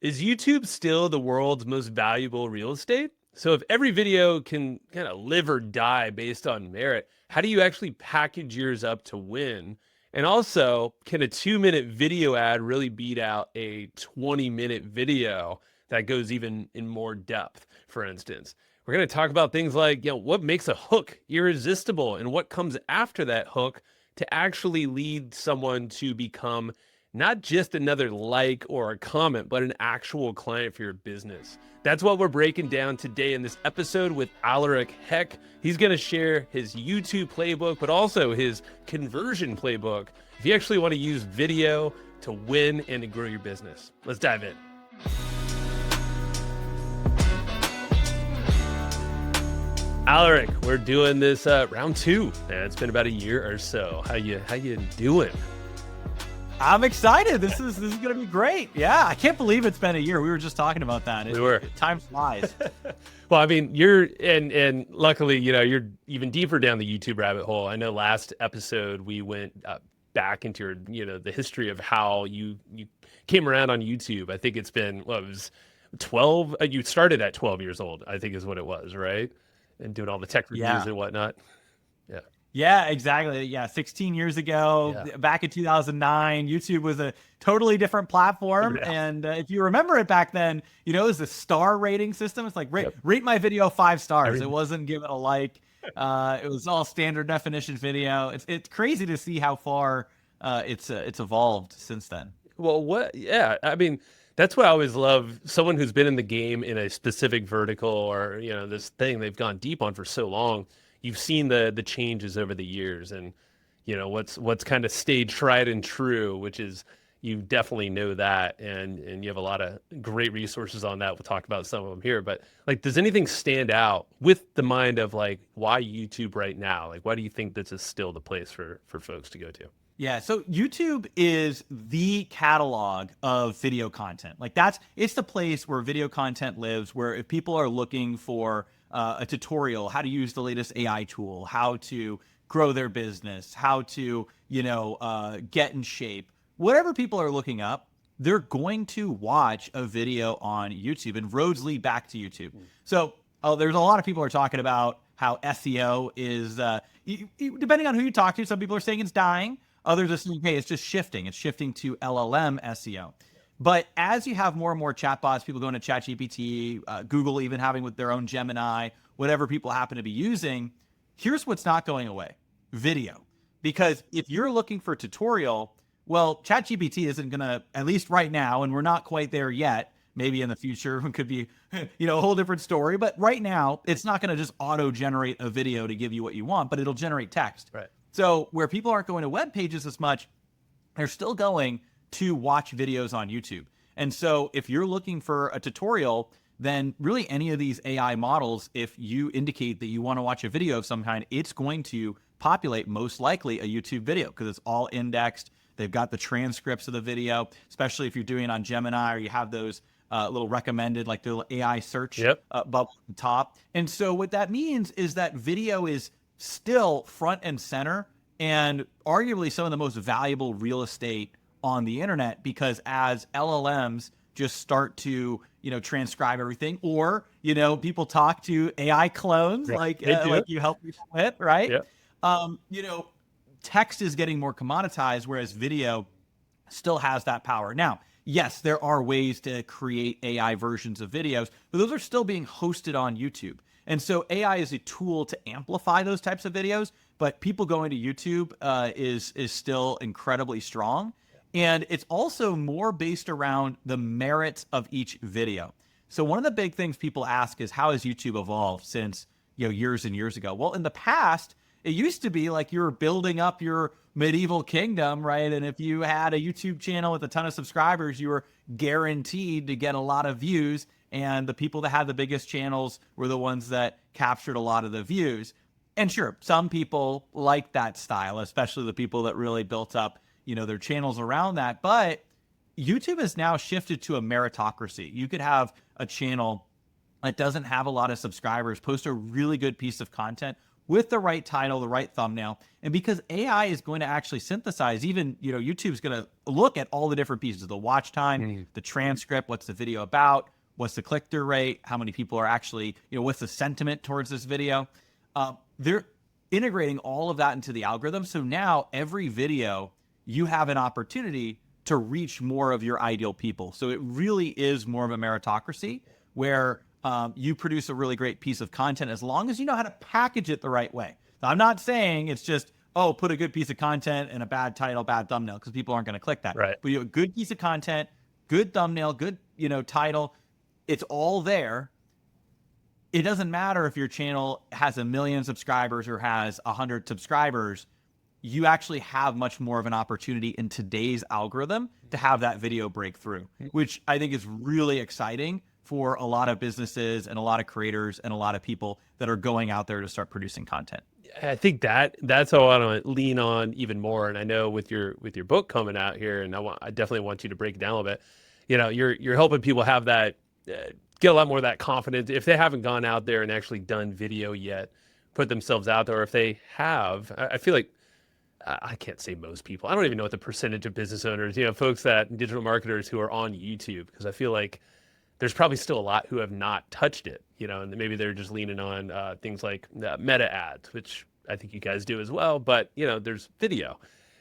Is YouTube still the world's most valuable real estate? So, if every video can kind of live or die based on merit, how do you actually package yours up to win? And also, can a 2-minute video ad really beat out a 20-minute video that goes even in more depth, for instance? We're going to talk about things like, what makes a hook irresistible and what comes after that hook to actually lead someone to become not just another like or a comment, but an actual client for your business. That's what we're breaking down today in this episode with Aleric Heck. He's going to share his YouTube playbook, but also his conversion playbook if you actually want to use video to win and to grow your business. Let's dive in. Aleric, we're doing this round two. Man, it's been about a year or so. How you doing? I'm excited. This is going to be great. Yeah, I can't believe it's been a year. We were just talking about that. Time flies. Well, I mean, you're and luckily, you're even deeper down the YouTube rabbit hole. I know last episode we went back into the history of how you came around on YouTube. I think it's been, it was 12. You started at 12 years old, I think is what it was, right? And doing all the tech reviews Yeah. and whatnot. Yeah. Yeah, exactly. Yeah, 16 years ago, Yeah. back in 2009, YouTube was a totally different platform. Yeah. And if you remember it back then, it was the star rating system. It's like, Yep. rate my video 5 stars. I It wasn't give it a like. It was all standard definition video. It's crazy to see how far it's evolved since then. Well, yeah, I mean, that's what I always love. Someone who's been in the game in a specific vertical or, this thing they've gone deep on for so long. You've seen the changes over the years and, what's kind of stayed tried and true, which is you definitely know that. And you have a lot of great resources on that. We'll talk about some of them here, but like, does anything stand out with the mind of like, why YouTube right now? Like, why do you think this is still the place for folks to go to? Yeah, so YouTube is the catalog of video content. It's the place where video content lives, where if people are looking for a tutorial, how to use the latest AI tool, how to grow their business, how to, get in shape, whatever people are looking up, they're going to watch a video on YouTube, and roads lead back to YouTube. So there's a lot of people are talking about how SEO is, depending on who you talk to, some people are saying it's dying. Others are saying, hey, it's just shifting. It's shifting to LLM SEO. But as you have more and more chatbots, people going to ChatGPT, Google even having with their own Gemini, whatever people happen to be using, here's what's not going away: video. Because if you're looking for tutorial, well, ChatGPT isn't going to, at least right now, and we're not quite there yet. Maybe in the future, it could be, a whole different story. But right now, it's not going to just auto-generate a video to give you what you want, but it'll generate text. Right. So where people aren't going to web pages as much, they're still going to watch videos on YouTube. And so if you're looking for a tutorial, then really any of these AI models, if you indicate that you want to watch a video of some kind, it's going to populate most likely a YouTube video because it's all indexed. They've got the transcripts of the video, especially if you're doing it on Gemini or you have those little recommended, like the little AI search bubble at the top. And so what that means is that video is still front and center and arguably some of the most valuable real estate on the internet, because as LLMs just start to, transcribe everything, or, people talk to AI clones like you help people with, right? Yeah. Text is getting more commoditized, whereas video still has that power. Now, yes, there are ways to create AI versions of videos, but those are still being hosted on YouTube. And so AI is a tool to amplify those types of videos, but people going to YouTube is still incredibly strong. And it's also more based around the merits of each video. So one of the big things people ask is, how has YouTube evolved since years and years ago? Well, in the past, it used to be like you were building up your medieval kingdom, right? And if you had a YouTube channel with a ton of subscribers, you were guaranteed to get a lot of views. And the people that had the biggest channels were the ones that captured a lot of the views. And sure, some people like that style, especially the people that really built up, their channels around that. But YouTube has now shifted to a meritocracy. You could have a channel that doesn't have a lot of subscribers, post a really good piece of content, with the right title, the right thumbnail. And because AI is going to actually synthesize, even, YouTube's going to look at all the different pieces, the watch time, the transcript, what's the video about, what's the click-through rate, how many people are actually, what's the sentiment towards this video. They're integrating all of that into the algorithm. So now every video, you have an opportunity to reach more of your ideal people. So it really is more of a meritocracy where you produce a really great piece of content as long as you know how to package it the right way. Now, I'm not saying it's just, oh, put a good piece of content and a bad title, bad thumbnail, because people aren't going to click that. Right. But you have a good piece of content, good thumbnail, good title. It's all there. It doesn't matter if your channel has 1 million subscribers or has 100 subscribers. You actually have much more of an opportunity in today's algorithm to have that video breakthrough, which I think is really exciting for a lot of businesses and a lot of creators and a lot of people that are going out there to start producing content. I think that's how I want to lean on even more. And I know with your book coming out here, and I definitely want you to break it down a little bit. You're helping people have that, get a lot more of that confidence if they haven't gone out there and actually done video yet, put themselves out there. Or if they have, I feel like, I can't say most people. I don't even know what the percentage of business owners, folks digital marketers who are on YouTube, because I feel like there's probably still a lot who have not touched it, and maybe they're just leaning on things like meta ads, which I think you guys do as well. But, there's video.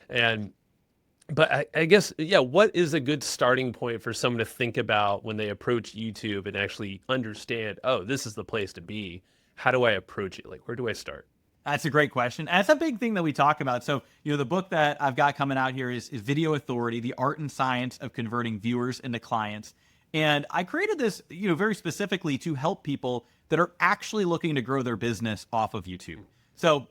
But I guess, what is a good starting point for someone to think about when they approach YouTube and actually understand, oh, this is the place to be? How do I approach it? Like, where do I start? That's a great question. And it's a big thing that we talk about. So, the book that I've got coming out here is Video Authority, The Art and Science of Converting Viewers into Clients. And I created this, very specifically to help people that are actually looking to grow their business off of YouTube. So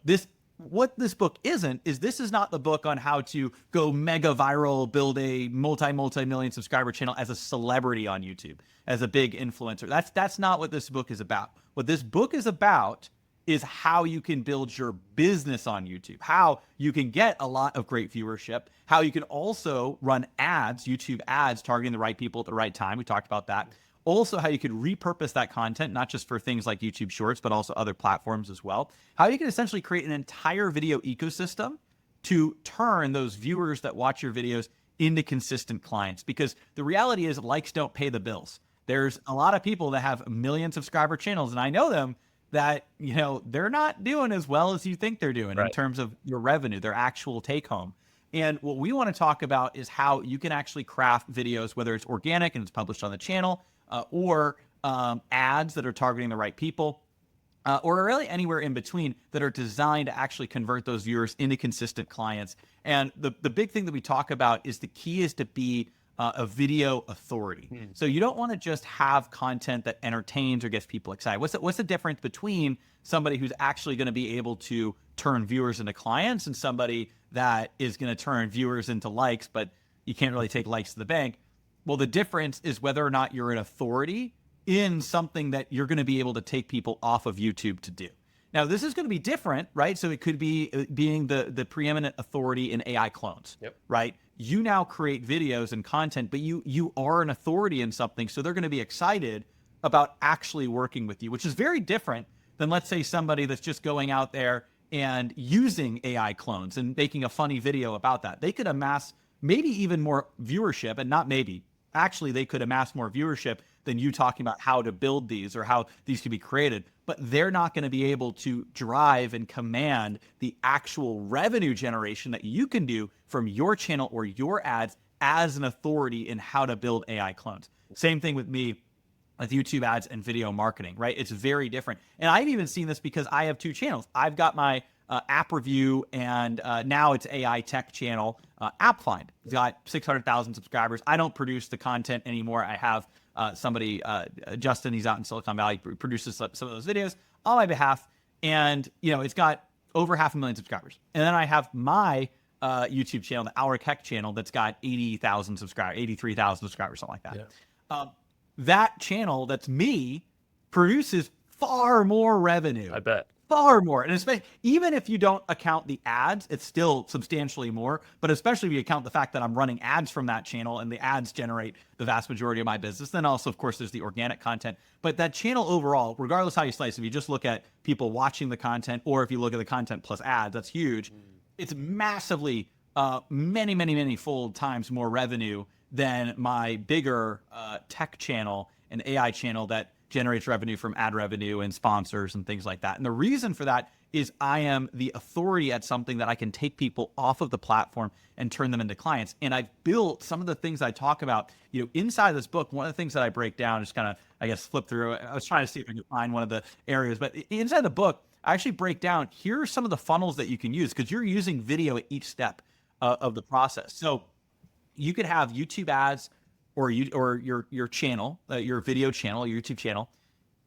what this book isn't, is this is not the book on how to go mega viral, build a multi-million subscriber channel as a celebrity on YouTube, as a big influencer. That's not what this book is about. What this book is about is how you can build your business on YouTube, how you can get a lot of great viewership, how you can also run ads, YouTube ads, targeting the right people at the right time. We talked about that. Also, how you could repurpose that content, not just for things like YouTube Shorts, but also other platforms as well. How you can essentially create an entire video ecosystem to turn those viewers that watch your videos into consistent clients. Because the reality is likes don't pay the bills. There's a lot of people that have 1 million subscriber channels, and I know them, that, they're not doing as well as you think they're doing in terms of your revenue, their actual take home. And what we want to talk about is how you can actually craft videos, whether it's organic and it's published on the channel, or ads that are targeting the right people, or really anywhere in between, that are designed to actually convert those viewers into consistent clients. And the big thing that we talk about is the key is to be a video authority. So you don't want to just have content that entertains or gets people excited. What's the difference between somebody who's actually going to be able to turn viewers into clients and somebody that is going to turn viewers into likes, but you can't really take likes to the bank? Well, the difference is whether or not you're an authority in something that you're going to be able to take people off of YouTube to do. Now, this is going to be different, right? So it could be being the preeminent authority in AI clones, right? You now create videos and content, but you are an authority in something, so they're going to be excited about actually working with you, which is very different than, let's say, somebody that's just going out there and using AI clones and making a funny video about that. They could amass maybe even more viewership, and not maybe, actually, they could amass more viewership than you talking about how to build these or how these can be created. But they're not going to be able to drive and command the actual revenue generation that you can do from your channel or your ads as an authority in how to build AI clones. Same thing with me with YouTube ads and video marketing, right? It's very different. And I've even seen this because I have 2 channels. I've got my app review, and now it's AI tech channel, App Find. It's got 600,000 subscribers. I don't produce the content anymore. I have somebody, Justin, he's out in Silicon Valley, produces some of those videos on my behalf. And, it's got over 500,000 subscribers. And then I have my YouTube channel, the Aleric Heck channel, that's got 80,000 subscribers, 83,000 subscribers, something like that. Yeah. That channel, that's me, produces far more revenue. I bet. far more. And especially, even if you don't account the ads, it's still substantially more. But especially if you account the fact that I'm running ads from that channel and the ads generate the vast majority of my business. Then also, of course, there's the organic content. But that channel overall, regardless how you slice, if you just look at people watching the content or if you look at the content plus ads, that's huge. It's massively, many fold times more revenue than my bigger tech channel and AI channel that generates revenue from ad revenue and sponsors and things like that. And the reason for that is I am the authority at something that I can take people off of the platform and turn them into clients. And I've built some of the things I talk about, inside this book. One of the things that I break down, just kind of, I guess, flip through. I was trying to see if I could find one of the areas, but inside the book, I actually break down, here are some of the funnels that you can use, because you're using video at each step of the process. So you could have YouTube ads or your channel, your video channel, your YouTube channel,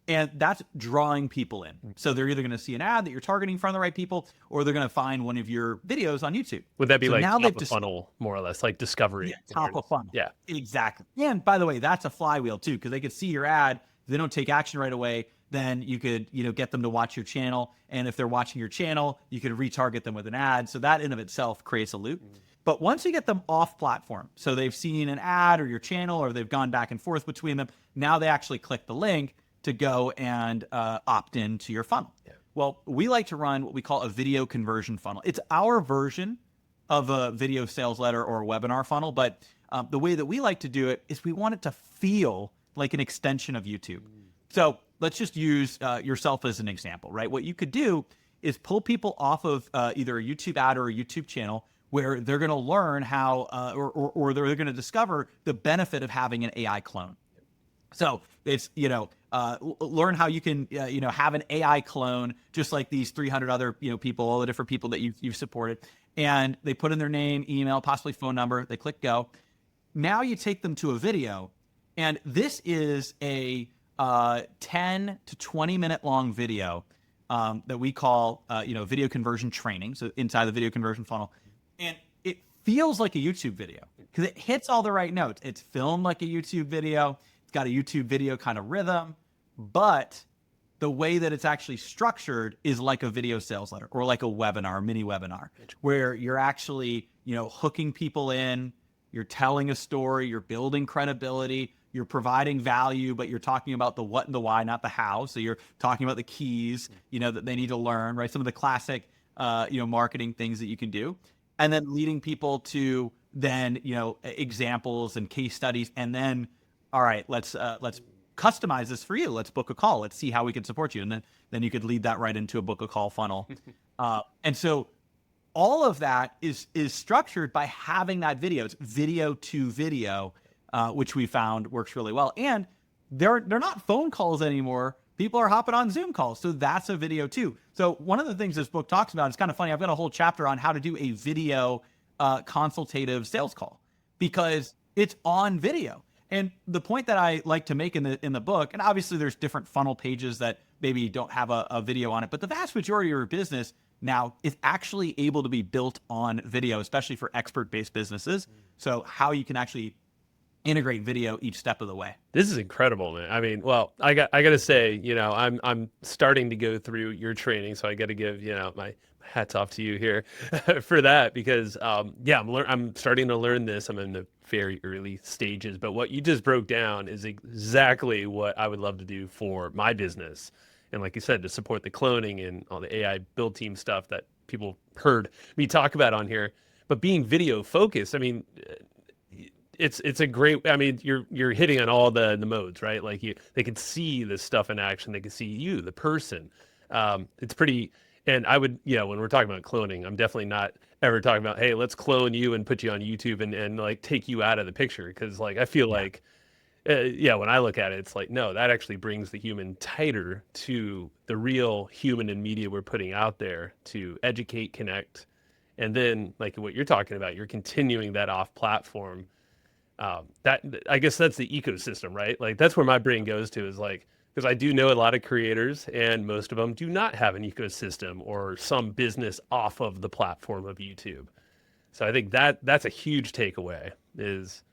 and that's drawing people in. So they're either going to see an ad that you're targeting from the right people, or they're going to find one of your videos on YouTube. Would that be so like now top of funnel, more or less, like discovery? Yeah, top of funnel. Yeah, exactly. And by the way, that's a flywheel too, because they could see your ad. If they don't take action right away, then you could, get them to watch your channel. And if they're watching your channel, you could retarget them with an ad. So that in of itself creates a loop. But once you get them off platform, so they've seen an ad or your channel, or they've gone back and forth between them, now they actually click the link to go and opt into your funnel. Yeah. Well, we like to run what we call a video conversion funnel. It's our version of a video sales letter or a webinar funnel, but the way that we like to do it is we want it to feel like an extension of YouTube. So let's just use yourself as an example, right? What you could do is pull people off of either a YouTube ad or a YouTube channel, where they're going to learn how, or they're going to discover the benefit of having an AI clone. So it's, learn how you can, have an AI clone, just like these 300 other, people, all the different people that you've supported. And they put in their name, email, possibly phone number. They click go. Now you take them to a video, and this is a 10 to 20 minute long video that we call, video conversion training. So inside the video conversion funnel. And it feels like a YouTube video because it hits all the right notes. It's filmed like a YouTube video. It's got a YouTube video kind of rhythm, but the way that it's actually structured is like a video sales letter or like a webinar, mini webinar, where you're actually, hooking people in, you're telling a story, you're building credibility, you're providing value, but you're talking about the what and the why, not the how. So you're talking about the keys, that they need to learn, right? Some of the classic, marketing things that you can do. And then leading people to then, examples and case studies. And then, all right, let's customize this for you. Let's book a call. Let's see how we can support you. And then you could lead that right into a book a call funnel. And so all of that is structured by having that video. It's video to video, which we found works really well. And they're not phone calls anymore. People are hopping on Zoom calls. So that's a video too. So one of the things this book talks about, it's kind of funny. I've got a whole chapter on how to do a video consultative sales call, because it's on video. And the point that I like to make in the book, and obviously there's different funnel pages that maybe don't have a video on it, but the vast majority of your business now is actually able to be built on video, especially for expert-based businesses. So how you can actually integrate video each step of the way. This is incredible, man. I mean, well, I got to say, I'm starting to go through your training, so I got to give, my hats off to you here for that, because I'm starting to learn this. I'm in the very early stages, but what you just broke down is exactly what I would love to do for my business. And like you said, to support the cloning and all the AI build team stuff that people heard me talk about on here, but being video focused, I mean, it's a great, I mean, you're hitting on all the modes, right? Like they can see this stuff in action. They can see you, the person. It's pretty, and I would, when we're talking about cloning, I'm definitely not ever talking about, hey, let's clone you and put you on YouTube and like take you out of the picture. Cause like, I feel like, when I look at it, it's like, no, that actually brings the human tighter to the real human and media we're putting out there to educate, connect. And then like what you're talking about, you're continuing that off platform. That, I guess that's the ecosystem, right? Like that's where my brain goes to, is like, because I do know a lot of creators and most of them do not have an ecosystem or some business off of the platform of YouTube. So I think that's a huge takeaway is,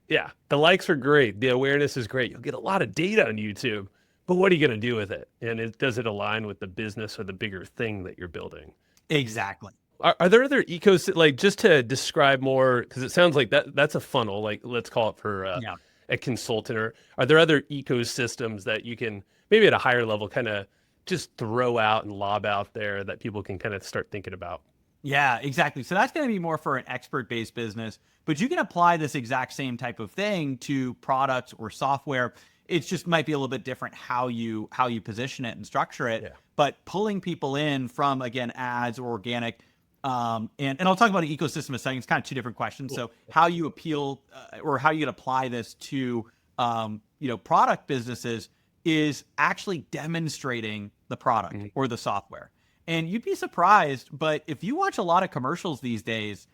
yeah, the likes are great. The awareness is great. You'll get a lot of data on YouTube, But what are you going to do with it? And does it align with the business or the bigger thing that you're building? Exactly. Are there other ecosystem, like, just to describe more, because it sounds like that's a funnel, like, let's call it for Yeah. a consultant, or are there other ecosystems that you can maybe at a higher level kind of just throw out and lob out there that people can kind of start thinking about? Yeah, exactly. So that's going to be more for an expert-based business, but you can apply this exact same type of thing to products or software. It's just might be a little bit different how you position it and structure it. Yeah. But pulling people in from, again, ads or organic, and I'll talk about an ecosystem in a second. It's kind of two different questions. Cool. So how you appeal or how you can apply this to product businesses is actually demonstrating the product Mhm. or the software. And you'd be surprised, but if you watch a lot of commercials these days,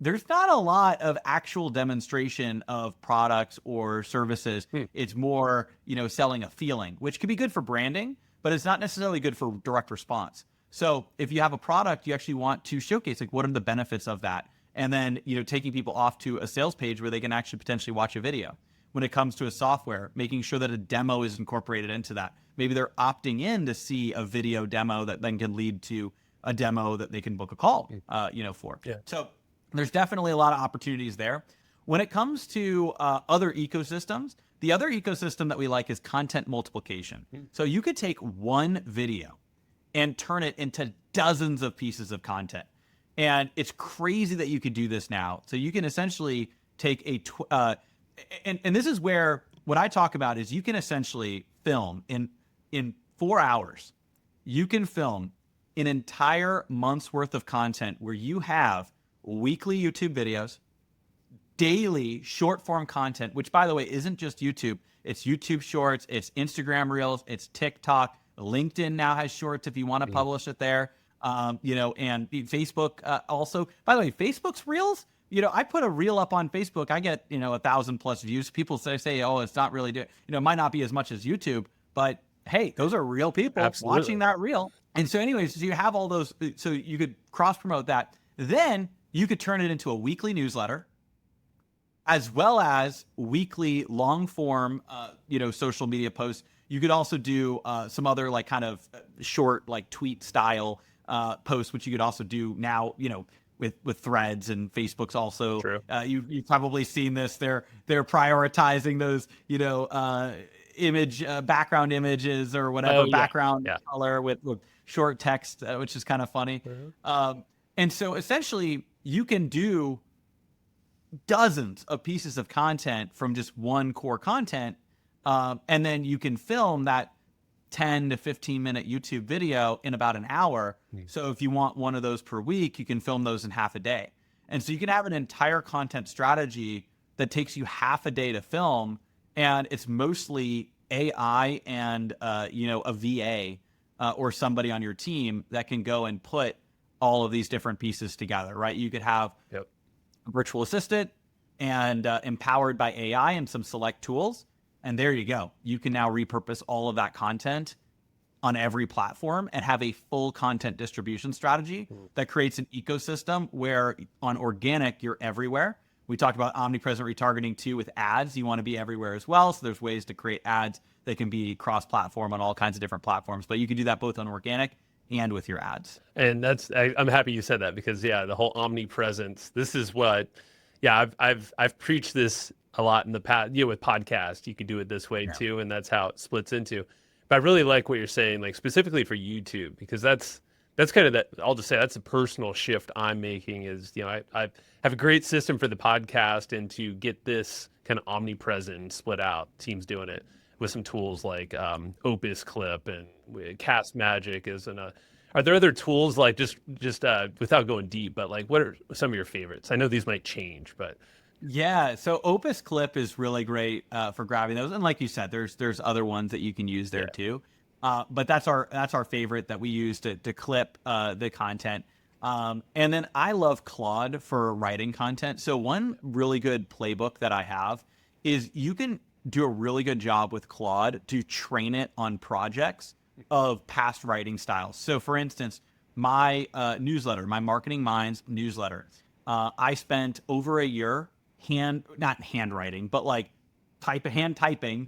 there's not a lot of actual demonstration of products or services. Hmm. It's more, selling a feeling, which can be good for branding, but it's not necessarily good for direct response. So if you have a product, you actually want to showcase, like, what are the benefits of that? And then, taking people off to a sales page where they can actually potentially watch a video. When it comes to a software, making sure that a demo is incorporated into that. Maybe they're opting in to see a video demo that then can lead to a demo that they can book a call, for. Yeah. So there's definitely a lot of opportunities there. When it comes to other ecosystems, the other ecosystem that we like is content multiplication. So you could take one video and turn it into dozens of pieces of content. And it's crazy that you could do this now. So you can essentially take and this is where what I talk about is you can essentially film in 4 hours. You can film an entire month's worth of content where you have weekly YouTube videos, daily short form content, which, by the way, isn't just YouTube. It's YouTube Shorts, it's Instagram Reels, it's TikTok. LinkedIn now has Shorts if you want to publish it there. And Facebook also. By the way, Facebook's Reels. I put a reel up on Facebook. I get 1,000+ views. People say, oh, it's not really doing. It might not be as much as YouTube, but hey, those are real people Absolutely. watching that reel. And so, anyways, so you have all those. So you could cross promote that. Then you could turn it into a weekly newsletter, as well as weekly long form, social media posts. You could also do some other like kind of short, like tweet style posts, which you could also do now, with threads, and Facebook's also. True. You've probably seen this. They're prioritizing those, image background images or whatever, Oh, yeah. background Yeah. color with short text, which is kind of funny. And so essentially, you can do dozens of pieces of content from just one core content. And then you can film that 10 to 15 minute YouTube video in about an hour. So if you want one of those per week, you can film those in half a day. And so you can have an entire content strategy that takes you half a day to film. And it's mostly AI and, a VA or somebody on your team that can go and put all of these different pieces together, right? You could have Yep. a virtual assistant and empowered by AI and some select tools. And there you go. You can now repurpose all of that content on every platform and have a full content distribution strategy that creates an ecosystem where on organic, you're everywhere. We talked about omnipresent retargeting too with ads. You want to be everywhere as well. So there's ways to create ads that can be cross-platform on all kinds of different platforms. But you can do that both on organic and with your ads. And I'm happy you said that, because the whole omnipresence. This is what, I've preached this a lot in the past. With podcast, you could do it this way too, and that's how it splits into. But I really like what you're saying, like specifically for YouTube, because that's kind of that. I'll just say that's a personal shift I'm making. Is I have a great system for the podcast, and to get this kind of omnipresent and split out, teams doing it with some tools like Opus Clip and Cast Magic is an. Are there other tools, like just without going deep, but like what are some of your favorites? I know these might change, but Yeah, so Opus Clip is really great for grabbing those, and like you said, there's other ones that you can use there too. But that's our favorite that we use to clip the content. And then I love Claude for writing content. So one really good playbook that I have is you can do a really good job with Claude to train it on projects of past writing styles. So for instance, my newsletter, my Marketing Minds newsletter, I spent over a year not handwriting, but like hand typing,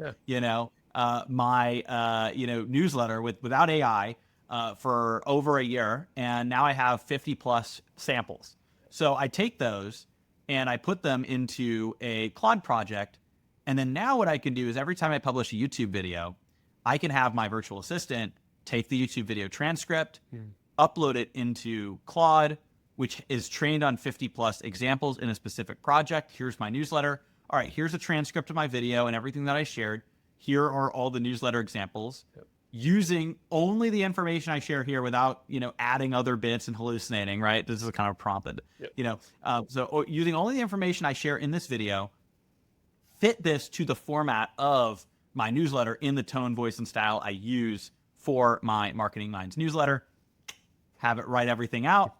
my newsletter without AI for over a year, and now I have 50 plus samples. So I take those and I put them into a Claude project, and then now what I can do is every time I publish a YouTube video, I can have my virtual assistant take the YouTube video transcript, upload it into Claude, which is trained on 50 plus examples in a specific project. Here's my newsletter. All right, here's a transcript of my video and everything that I shared. Here are all the newsletter examples. Yep. Using only the information I share here without, adding other bits and hallucinating, right? This is kind of prompted, yep. So using only the information I share in this video, fit this to the format of my newsletter in the tone, voice, and style I use for my Marketing Minds newsletter, have it write everything out,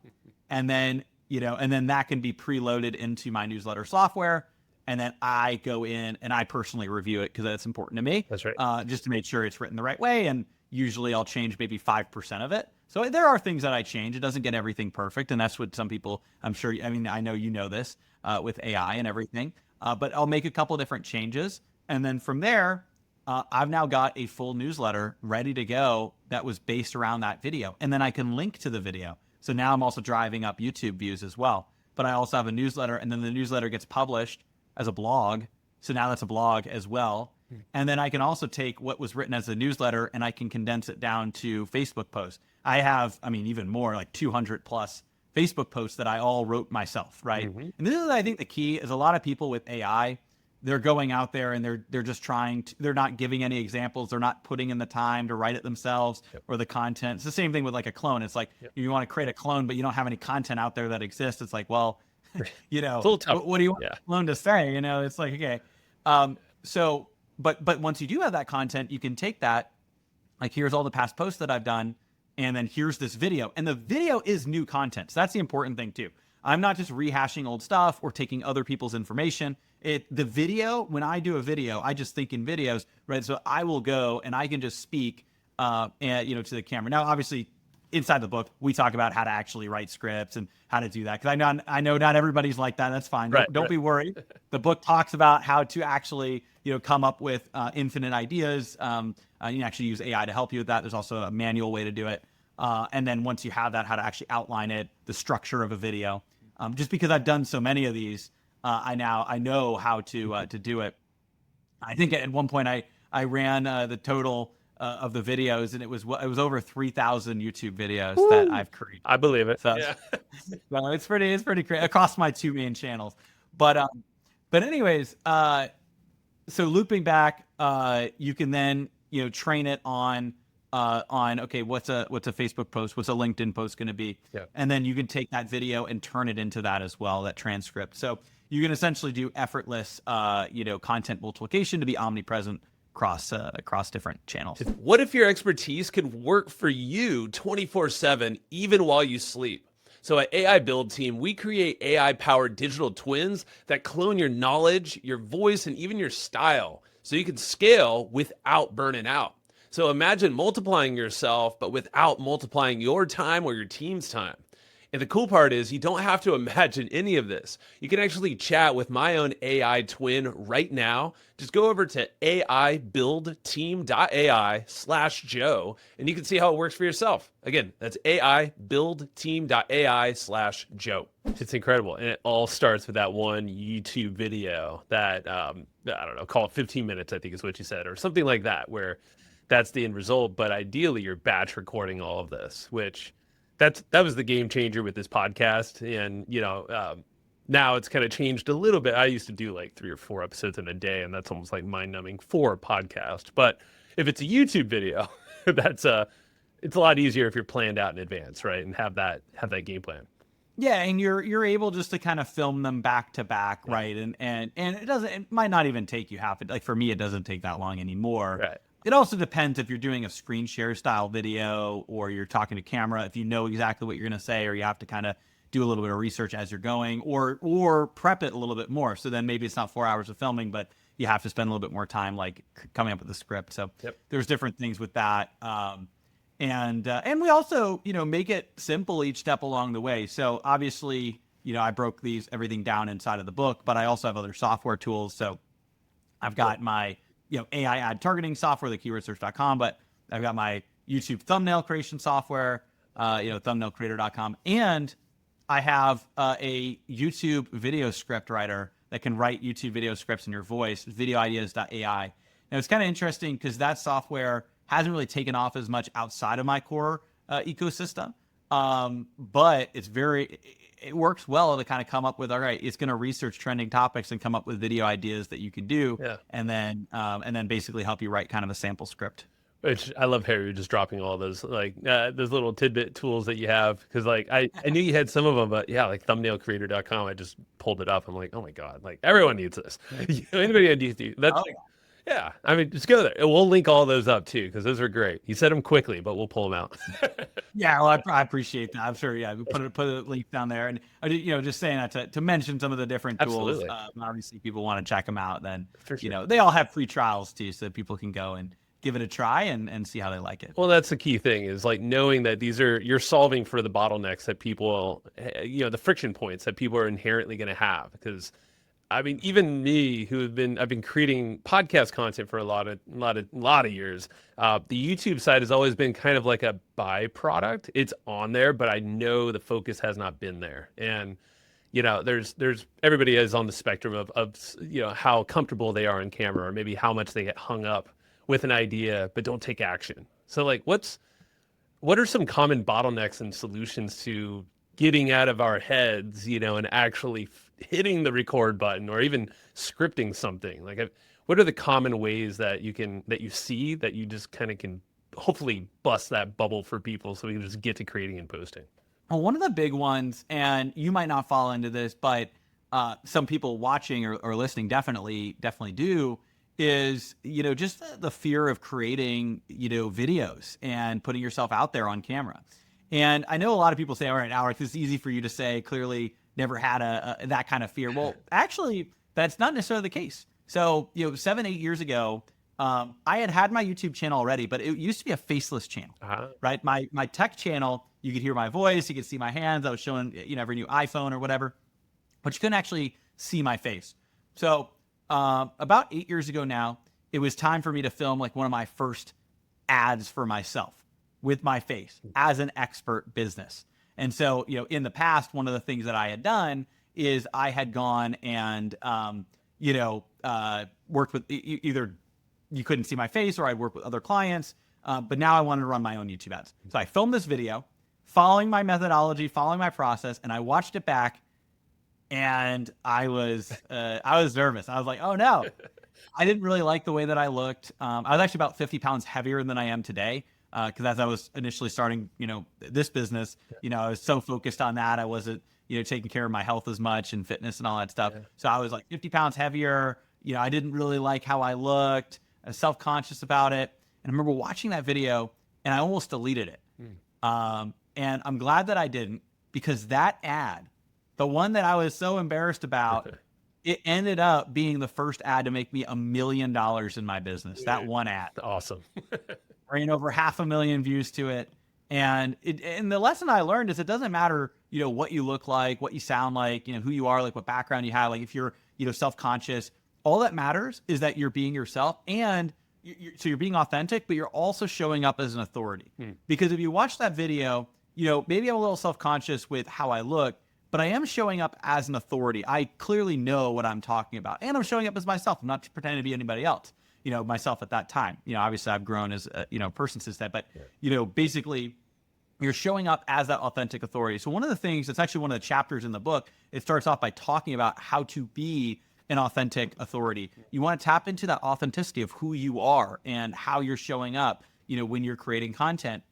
and then that can be preloaded into my newsletter software. And then I go in and I personally review it because that's important to me. That's right. Just to make sure it's written the right way. And usually I'll change maybe 5% of it. So there are things that I change. It doesn't get everything perfect. And that's what some people, I'm sure, I know you know this with AI and everything. But I'll make a couple different changes. And then from there, I've now got a full newsletter ready to go that was based around that video. And then I can link to the video. So now I'm also driving up YouTube views as well. But I also have a newsletter, and then the newsletter gets published as a blog. So now that's a blog as well. And then I can also take what was written as a newsletter and I can condense it down to Facebook posts. I have, even more, like 200 plus Facebook posts that I all wrote myself, right? Mm-hmm. And this is, I think, the key is a lot of people with AI, they're going out there and they're just trying to, they're not giving any examples. They're not putting in the time to write it themselves. Yep. Or the content. It's the same thing with like a clone. It's like, yep, you want to create a clone, but you don't have any content out there that exists. It's like, well, it's a little tough. What do you want the clone to say? It's like, okay. But once you do have that content, you can take that, like, here's all the past posts that I've done, and then here's this video. And the video is new content. So that's the important thing too. I'm not just rehashing old stuff or taking other people's information. The video, when I do a video, I just think in videos, right? So I will go and I can just speak, to the camera. Now, obviously, inside the book, we talk about how to actually write scripts and how to do that. Because I know not everybody's like that. That's fine. Right, don't be worried. The book talks about how to actually, come up with infinite ideas. You can actually use AI to help you with that. There's also a manual way to do it. And then once you have that, how to actually outline it, the structure of a video. Just because I've done so many of these, I know how to do it. I think at one point I ran the total of the videos, and it was over 3,000 YouTube videos that I've created. I believe it. So, yeah. Well, it's pretty great across my two main channels. But anyways, so looping back, you can then train it on okay, what's a Facebook post, what's a LinkedIn post going to be, and then you can take that video and turn it into that as well, that transcript. So you can essentially do effortless, content multiplication to be omnipresent across different channels. What if your expertise could work for you 24/7, even while you sleep? So at AI Build Team, we create AI-powered digital twins that clone your knowledge, your voice, and even your style, so you can scale without burning out. So imagine multiplying yourself, but without multiplying your time or your team's time. And the cool part is you don't have to imagine any of this. You can actually chat with my own AI twin right now. Just go over to aibuildteam.ai/Joe, and you can see how it works for yourself. Again, that's aibuildteam.ai/Joe. It's incredible. And it all starts with that one YouTube video that, I don't know, call it 15 minutes, I think is what you said, or something like that, where that's the end result. But ideally, you're batch recording all of this, which that was the game changer with this podcast. And, now it's kind of changed a little bit. I used to do like 3 or 4 episodes in a day, and that's almost like mind numbing for a podcast. But if it's a YouTube video, it's a lot easier if you're planned out in advance, right? And have that game plan. Yeah, and you're able just to kind of film them back to back, right? And it might not even take you half. Like for me, it doesn't take that long anymore. Right. It also depends if you're doing a screen share style video or you're talking to camera, if you know exactly what you're going to say, or you have to kind of do a little bit of research as you're going, or prep it a little bit more. So then maybe it's not 4 hours of filming, but you have to spend a little bit more time like coming up with the script. So there's different things with that. And we also, make it simple each step along the way. So obviously, I broke everything down inside of the book, but I also have other software tools. So I've got my AI ad targeting software, the keywordsearch.com, but I've got my YouTube thumbnail creation software, thumbnailcreator.com, and I have a YouTube video script writer that can write YouTube video scripts in your voice, videoideas.ai. Now, it's kind of interesting because that software hasn't really taken off as much outside of my core ecosystem, but it works well to kind of come up with, all right, it's going to research trending topics and come up with video ideas that you can do, Yeah. and then basically help you write kind of a sample script. Which I love how you're just dropping all those those little tidbit tools that you have, because like I knew you had some of them, but yeah, like thumbnailcreator.com, I just pulled it up. I'm like, oh my god, like everyone needs this. Anybody on DC, that's Oh, yeah. I mean, just go there. And we'll link all those up too, because those are great. You said them quickly, but we'll pull them out. yeah, well, I appreciate that. I'm sure. Yeah, we put a link down there, and just saying that to mention some of the different tools. Absolutely, Obviously, people want to check them out. Then for sure. they all have free trials too, so that people can go and give it a try and see how they like it. Well, that's the key thing, is like knowing that you're solving for the bottlenecks that people, the friction points that people are inherently going to have. Because I mean, even me, I've been creating podcast content for a lot of years. The YouTube side has always been kind of like a byproduct. It's on there, but I know the focus has not been there. And there's everybody is on the spectrum of how comfortable they are on camera, or maybe how much they get hung up with an idea but don't take action. So like, what are some common bottlenecks and solutions to getting out of our heads, and actually hitting the record button, or even scripting something? Like, what are the common ways that you see that you just kind of can hopefully bust that bubble for people, so we can just get to creating and posting? Well, one of the big ones, and you might not fall into this, but some people watching or listening definitely do, is just the fear of creating videos and putting yourself out there on camera. And I know a lot of people say, all right, Aleric, this is easy for you to say, clearly never had that kind of fear. Well, actually, that's not necessarily the case. So 7-8 years ago, I had my YouTube channel already, but it used to be a faceless channel. Right? My tech channel, you could hear my voice, you could see my hands, I was showing every new iPhone or whatever, but you couldn't actually see my face. So about 8 years ago now, it was time for me to film like one of my first ads for myself with my face as an expert business. And so, in the past, one of the things that I had done is I had gone and, worked with either you couldn't see my face, or I'd work with other clients. But now I wanted to run my own YouTube ads. So I filmed this video following my methodology, following my process, and I watched it back. And I was nervous. I was like, oh no, I didn't really like the way that I looked. I was actually about 50 pounds heavier than I am today. Because as I was initially starting, this business, I was so focused on that. I wasn't, taking care of my health as much and fitness and all that stuff. Yeah. So I was like 50 pounds heavier. I didn't really like how I looked. I was self-conscious about it. And I remember watching that video and I almost deleted it. And I'm glad that I didn't, because that ad, the one that I was so embarrassed about, it ended up being the first ad to make me $1 million in my business. That one ad. Awesome. Ran over 500,000 views to it. And the lesson I learned is it doesn't matter, what you look like, what you sound like, who you are, like what background you have, like if you're, self-conscious, all that matters is that you're being yourself, and so you're being authentic, but you're also showing up as an authority. Because if you watch that video, maybe I'm a little self-conscious with how I look, but I am showing up as an authority. I clearly know what I'm talking about, and I'm showing up as myself. I'm not pretending to be anybody else, myself at that time. Obviously I've grown as a person since then, but basically you're showing up as that authentic authority. So one of the things, that's actually one of the chapters in the book, it starts off by talking about how to be an authentic authority. You want to tap into that authenticity of who you are and how you're showing up, when you're creating content.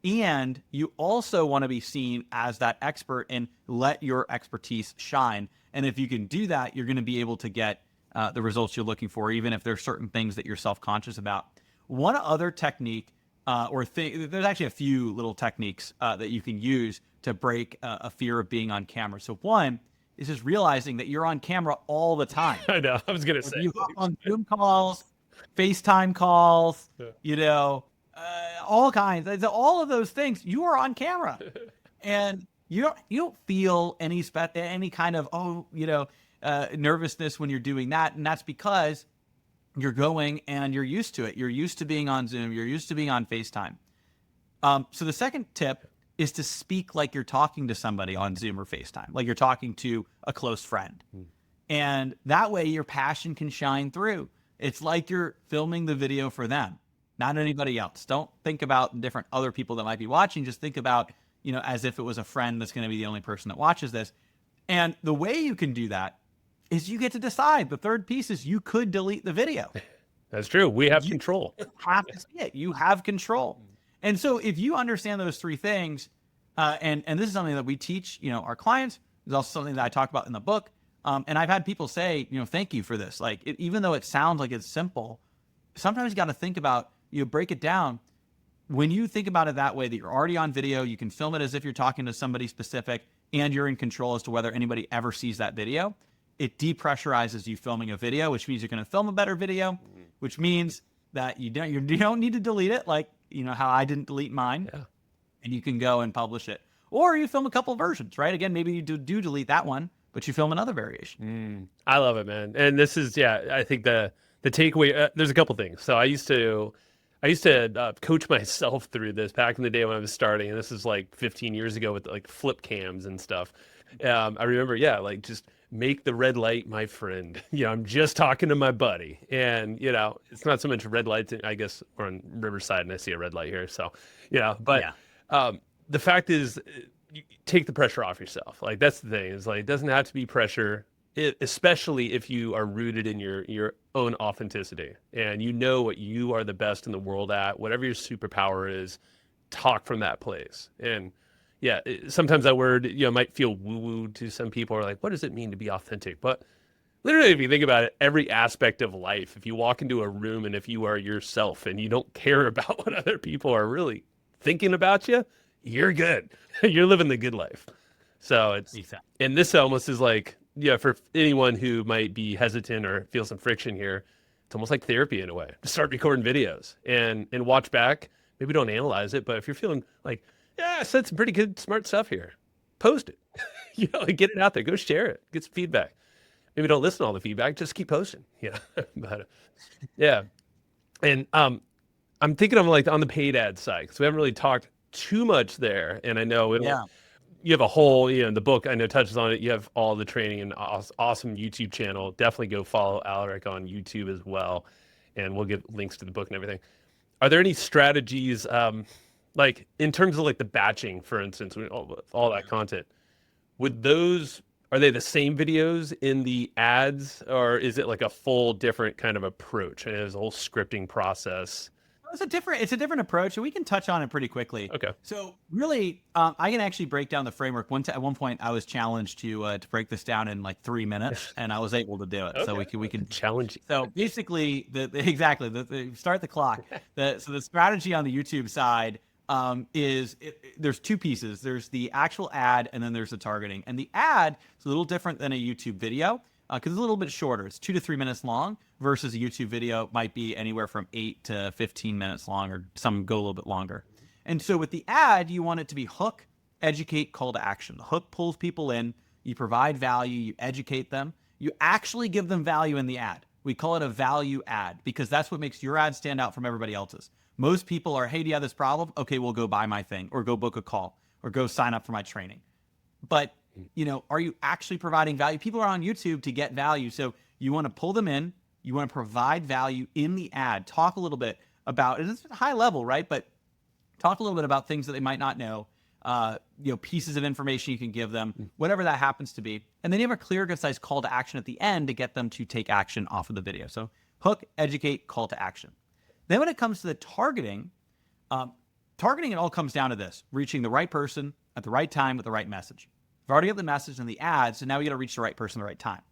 And you also want to be seen as that expert and let your expertise shine. And if you can do that, you're going to be able to get the results you're looking for, even if there's certain things that you're self-conscious about. One other technique, there's actually a few little techniques that you can use to break a fear of being on camera. So one is just realizing that you're on camera all the time. I know. I was going to say. You hop on Zoom calls, FaceTime calls, all kinds. All of those things, you are on camera, and you don't feel any kind of nervousness when you're doing that, and that's because you're going and you're used to it. You're used to being on Zoom. You're used to being on FaceTime. So the second tip is to speak like you're talking to somebody on Zoom or FaceTime, like you're talking to a close friend. And that way your passion can shine through. It's like you're filming the video for them, not anybody else. Don't think about different other people that might be watching. Just think about, as if it was a friend that's going to be the only person that watches this. And the way you can do that is you get to decide. The third piece is you could delete the video. That's true. We have control. Have to see it. You have control. And so if you understand those three things, and this is something that we teach, our clients, is also something that I talk about in the book. And I've had people say, thank you for this. Like, even though it sounds like it's simple, sometimes you got to think about, break it down. When you think about it that way, that you're already on video, you can film it as if you're talking to somebody specific, and you're in control as to whether anybody ever sees that video. It depressurizes you filming a video, which means you're going to film a better video, which means that you don't need to delete it, like how I didn't delete mine, and you can go and publish it. Or you film a couple versions, right? Again, maybe you do delete that one, but you film another variation. I love it, man. And this is, I think the takeaway. There's a couple things. So I used to coach myself through this back in the day when I was starting, and this is like 15 years ago with like flip cams and stuff. I remember, like just make the red light my friend. I'm just talking to my buddy, and it's not so much red lights. I guess we're on Riverside, and I see a red light here. So, but the fact is, you take the pressure off yourself. Like that's the thing. Is like it doesn't have to be pressure, especially if you are rooted in your own authenticity and what you are the best in the world at. Whatever your superpower is, talk from that place. And sometimes that word might feel woo-woo to some people. Are like, what does it mean to be authentic? But literally, if you think about it, every aspect of life, if you walk into a room and if you are yourself and you don't care about what other people are really thinking about you, you're good. You're living the good life. So it's, and this almost is like, for anyone who might be hesitant or feel some friction here, it's almost like therapy in a way. Just start recording videos and watch back. Maybe don't analyze it, but if you're feeling like, I said some pretty good, smart stuff here, post it. Get it out there. Go share it. Get some feedback. Maybe don't listen to all the feedback. Just keep posting. But and I'm thinking of like on the paid ad side because we haven't really talked too much there. And I know you have a whole, in the book I know touches on it. You have all the training and awesome YouTube channel. Definitely go follow Aleric on YouTube as well, and we'll give links to the book and everything. Are there any strategies? Like in terms of like the batching, for instance, all that content, are they the same videos in the ads, or is it like a full different kind of approach? And there's a whole scripting process. It's a different approach, and we can touch on it pretty quickly. Okay. So really, I can actually break down the framework. At one point, I was challenged to break this down in like 3 minutes, and I was able to do it. Okay. So we can challenge. So basically, start the clock. So the strategy on the YouTube side there's two pieces. There's the actual ad, and then there's the targeting. And the ad is a little different than a YouTube video because it's a little bit shorter. It's 2 to 3 minutes long versus a YouTube video might be anywhere from 8 to 15 minutes long, or some go a little bit longer. And so with the ad, you want it to be hook, educate, call to action. The hook pulls people in. You provide value. You educate them. You actually give them value in the ad. We call it a value ad because that's what makes your ad stand out from everybody else's. Most people are, hey, do you have this problem? Okay, we'll go buy my thing, or go book a call, or go sign up for my training. But, are you actually providing value? People are on YouTube to get value. So you want to pull them in. You want to provide value in the ad. Talk a little bit about, and it's high level, right? But talk a little bit about things that they might not know, pieces of information you can give them, whatever that happens to be. And then you have a clear, concise call to action at the end to get them to take action off of the video. So hook, educate, call to action. Then when it comes to the targeting, it all comes down to this: reaching the right person at the right time with the right message. You've already got the message in the ad, so now we got to reach the right person at the right time.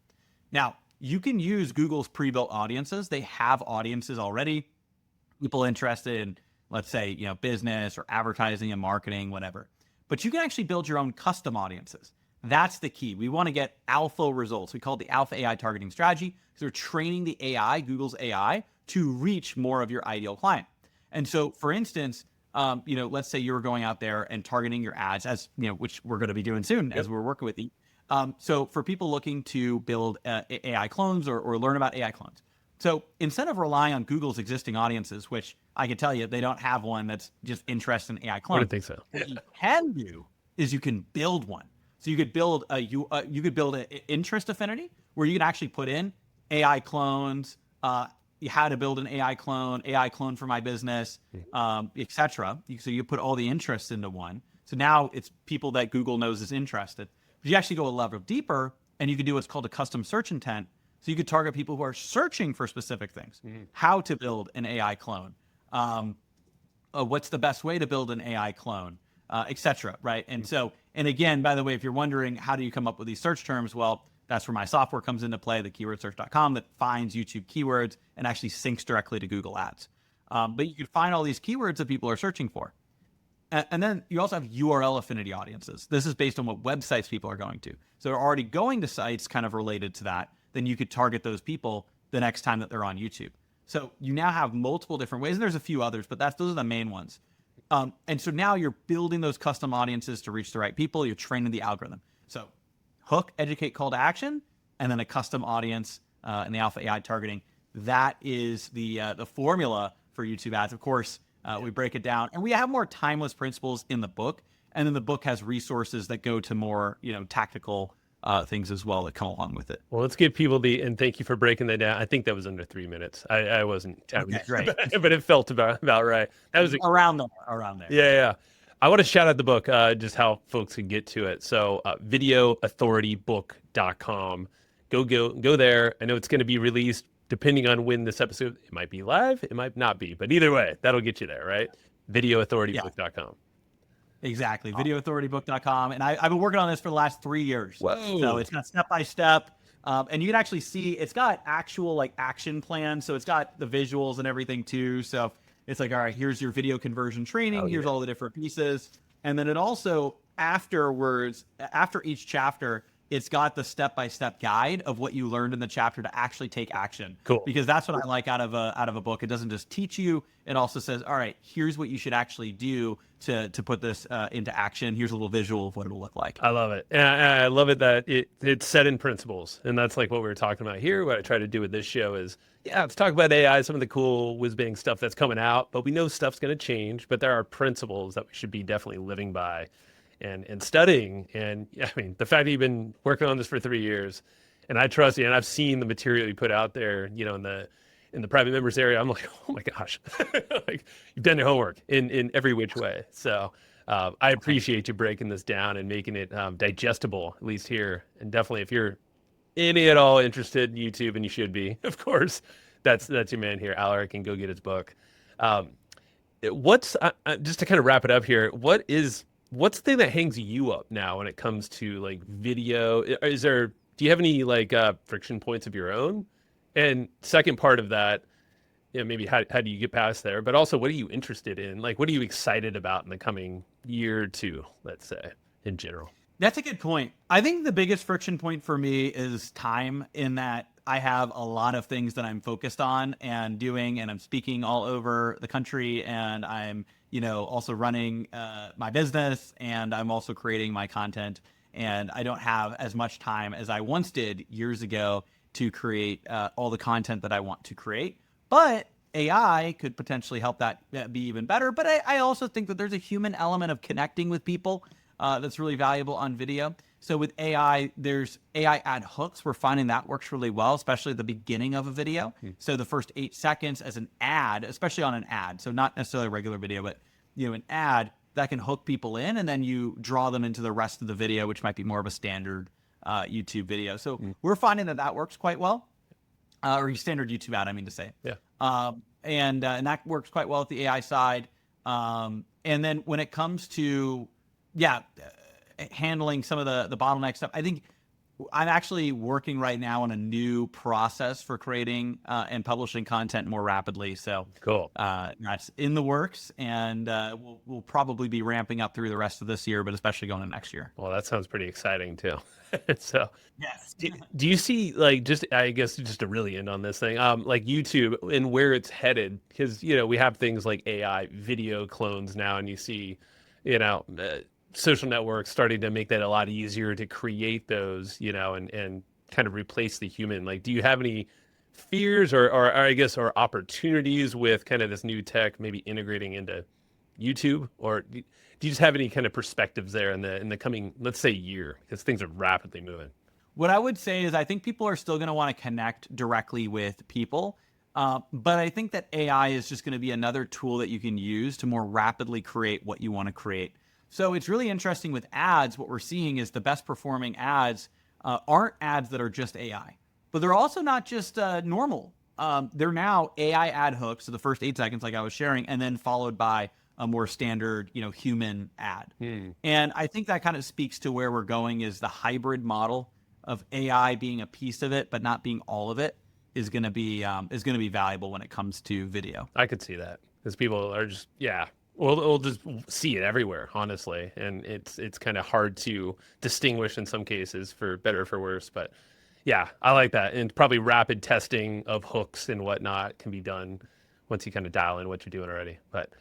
Now, you can use Google's pre-built audiences. They have audiences already, people interested in, let's say, business or advertising and marketing, whatever. But you can actually build your own custom audiences. That's the key. We want to get alpha results. We call it the alpha AI targeting strategy because we're training the AI, Google's AI, to reach more of your ideal client. And so, for instance, let's say you were going out there and targeting your ads, as which we're going to be doing soon as we're working with you. So for people looking to build AI clones or learn about AI clones, So instead of relying on Google's existing audiences, which I can tell you, they don't have one that's just interested in AI I wouldn't clones. think so. What you can do is you can build one. So you could build you could build an interest affinity where you can actually put in AI clones, how to build an AI clone for my business, etc. So you put all the interests into one. So now it's people that Google knows is interested. But you actually go a level deeper, and you can do what's called a custom search intent. So you could target people who are searching for specific things. How to build an AI clone. What's the best way to build an AI clone, etc. Right? And so, and again, by the way, if you're wondering how do you come up with these search terms, well, that's where my software comes into play, the keywordsearch.com, that finds YouTube keywords and actually syncs directly to Google Ads. But you can find all these keywords that people are searching for. And then you also have URL affinity audiences. This is based on what websites people are going to. So they're already going to sites kind of related to that. Then you could target those people the next time that they're on YouTube. So you now have multiple different ways. And there's a few others, but those are the main ones. And so now you're building those custom audiences to reach the right people. You're training the algorithm. So hook, educate, call to action, and then a custom audience in the alpha AI targeting. That is the formula for YouTube ads. Of course, we break it down, and we have more timeless principles in the book. And then the book has resources that go to more, tactical things as well that come along with it. Well, let's give people and thank you for breaking that down. I think that was under 3 minutes. I wasn't counting, Okay, great. but it felt about right. That was Around there. yeah. I want to shout out the book, just how folks can get to it. So videoauthoritybook.com. Go there. I know it's going to be released depending on when this episode, it might be live, it might not be, but either way, that'll get you there, right? Videoauthoritybook.com. Exactly. Videoauthoritybook.com. And I've been working on this for the last 3 years. Whoa. So it's got step-by-step. And you can actually see it's got actual action plans. So it's got the visuals and everything too. So it's all right, here's your video conversion training. Here's all the different pieces. And then it also, afterwards, after each chapter, it's got the step-by-step guide of what you learned in the chapter to actually take action. Cool. Because that's what I like out of a book. It doesn't just teach you. It also says, all right, here's what you should actually do to put this into action. Here's a little visual of what it'll look like. I love it. And I love it that it's set in principles. And that's like what we were talking about here. What I try to do with this show is, let's talk about AI, some of the cool whiz-bang stuff that's coming out, but we know stuff's going to change, but there are principles that we should be definitely living by and studying. And I mean, the fact that you've been working on this for 3 years, and I trust you, and I've seen the material you put out there, in the private members area, I'm like, oh my gosh, like you've done your homework in every which way. So I appreciate you breaking this down and making it digestible, at least here. And definitely, if you're any at all interested in YouTube, and you should be, of course, that's your man here, Aleric, and go get his book. What's just to kind of wrap it up here? What's the thing that hangs you up now when it comes to like video? Do you have any friction points of your own? And second part of that, maybe how do you get past there? But also, what are you interested in? Like, what are you excited about in the coming year or two, let's say, in general? That's a good point. I think the biggest friction point for me is time, in that I have a lot of things that I'm focused on and doing, and I'm speaking all over the country, and I'm, also running my business, and I'm also creating my content. And I don't have as much time as I once did years ago to create all the content that I want to create. But AI could potentially help that be even better. But I also think that there's a human element of connecting with people that's really valuable on video. So with AI, there's AI ad hooks. We're finding that works really well, especially at the beginning of a video. So the first 8 seconds as an ad, especially on an ad. So not necessarily a regular video, but an ad that can hook people in, and then you draw them into the rest of the video, which might be more of a standard YouTube video. So we're finding that works quite well, or standard YouTube ad, I mean to say. Yeah. And that works quite well with the AI side. And then when it comes to handling some of the bottleneck stuff, I think I'm actually working right now on a new process for creating and publishing content more rapidly. So cool. That's in the works, and we'll probably be ramping up through the rest of this year, but especially going into next year. Well, that sounds pretty exciting too. So yes. Do you see just to really end on this thing, like YouTube and where it's headed? Because, we have things like AI video clones now, and you see, social networks starting to make that a lot easier to create those, and kind of replace the human. Like, do you have any fears or I guess or opportunities with kind of this new tech maybe integrating into YouTube, or do you just have any kind of perspectives there in the coming, let's say, year, because things are rapidly moving? What I would say is I think people are still going to want to connect directly with people. But I think that AI is just going to be another tool that you can use to more rapidly create what you want to create. So it's really interesting with ads. What we're seeing is the best performing ads aren't ads that are just AI, but they're also not just normal. They're now AI ad hooks. So the first 8 seconds, like I was sharing, and then followed by a more standard, human ad. And I think that kind of speaks to where we're going is the hybrid model of AI being a piece of it, but not being all of it is going to be valuable when it comes to video. I could see that because people are just, yeah, we'll just see it everywhere, honestly, and it's kind of hard to distinguish in some cases, for better or for worse. But yeah, I like that, and probably rapid testing of hooks and whatnot can be done once you kind of dial in what you're doing already. But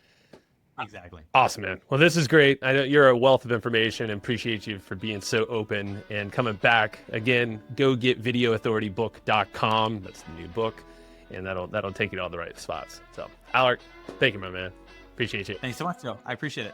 Exactly. awesome, man. Well, this is great. I know you're a wealth of information, and appreciate you for being so open and coming back. Again, go get videoauthoritybook.com. That's the new book, and that'll take you to all the right spots. So, Aleric, thank you, my man. Appreciate you. Thanks so much, Joe. I appreciate it.